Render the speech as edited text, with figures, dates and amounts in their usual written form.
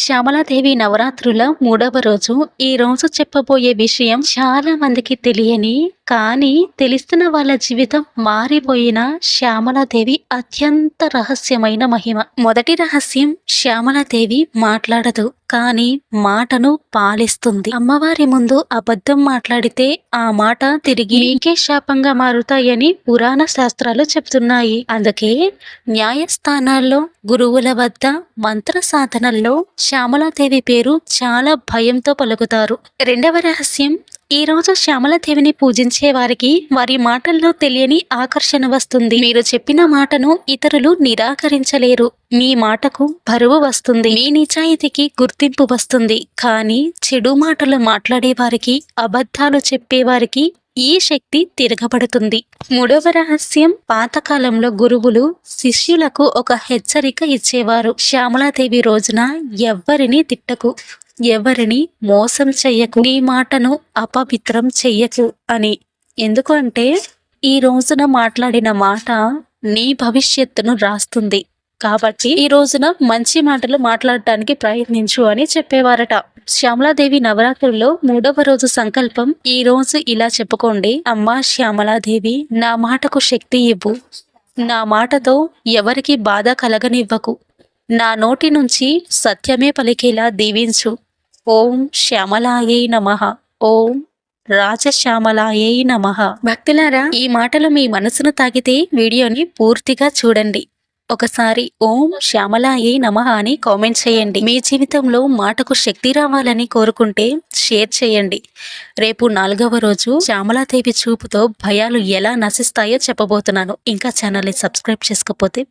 శ్యామలాదేవి నవరాత్రుల మూడవ రోజు. ఈ రోజు చెప్పబోయే విషయం చాలా మందికి తెలియని, కానీ తెలిసిన వాళ్ళ జీవితం మారిపోయిన శ్యామలాదేవి అత్యంత రహస్యమైన మహిమ. మొదటి రహస్యం, శ్యామలాదేవి మాట్లాడదు, కానీ మాటను పాలిస్తుంది. అమ్మవారి ముందు అబద్ధం మాట్లాడితే ఆ మాట తిరిగి మీకే శాపంగా మారుతాయని పురాణ శాస్త్రాలు చెప్తున్నాయి. అందుకే న్యాయస్థానాల్లో, గురువుల వద్ద, మంత్ర సాధనల్లో శ్యామలాదేవి పేరు చాలా భయంతో పలుకుతారు. రెండవ రహస్యం, ఈ రోజు శ్యామలాదేవిని పూజించే వారికి వారి మాటల్లో తెలియని ఆకర్షణ వస్తుంది. మీరు చెప్పిన మాటను ఇతరులు నిరాకరించలేరు. మీ మాటకు బరువు వస్తుంది. మీ నిజాయితీకి గుర్తింపు వస్తుంది. కానీ చెడు మాటలు మాట్లాడే వారికి, అబద్ధాలు చెప్పేవారికి ఈ శక్తి తిరగబడుతుంది. మూడవ రహస్యం, పాతకాలంలో గురువులు శిష్యులకు ఒక హెచ్చరిక ఇచ్చేవారు. శ్యామలాదేవి రోజున ఎవ్వరిని తిట్టకు, ఎవరిని మోసం చెయ్యకు, నీ మాటను అపవిత్రం చెయ్యకు అని. ఎందుకంటే ఈ రోజున మాట్లాడిన మాట నీ భవిష్యత్తును రాస్తుంది. కాబట్టి ఈ రోజున మంచి మాటలు మాట్లాడటానికి ప్రయత్నించు అని చెప్పేవారట. శ్యామలాదేవి నవరాత్రుల్లో మూడవ రోజు సంకల్పం ఈ రోజు ఇలా చెప్పుకోండి. అమ్మా శ్యామలాదేవి, నా మాటకు శక్తి ఇవ్వు. నా మాటతో ఎవరికి బాధ కలగనివ్వకు. నా నోటి నుంచి సత్యమే పలికేలా దీవించు. ఓం శ్యామలాయై నమః. ఓం రాజశ్యామలాయై నమః. భక్తులారా, ఈ మాటలు మీ మనసును తాకితే వీడియోని పూర్తిగా చూడండి. ఒకసారి ఓం శ్యామలాయై నమః అని కామెంట్ చేయండి. మీ జీవితంలో మాటకు శక్తి రావాలని కోరుకుంటే షేర్ చేయండి. రేపు 4వ రోజు శ్యామలాదేవి చూపుతో భయాలు ఎలా నశిస్తాయో చెప్పబోతున్నాను. ఇంకా ఛానల్ని సబ్స్క్రైబ్ చేసుకోకపోతే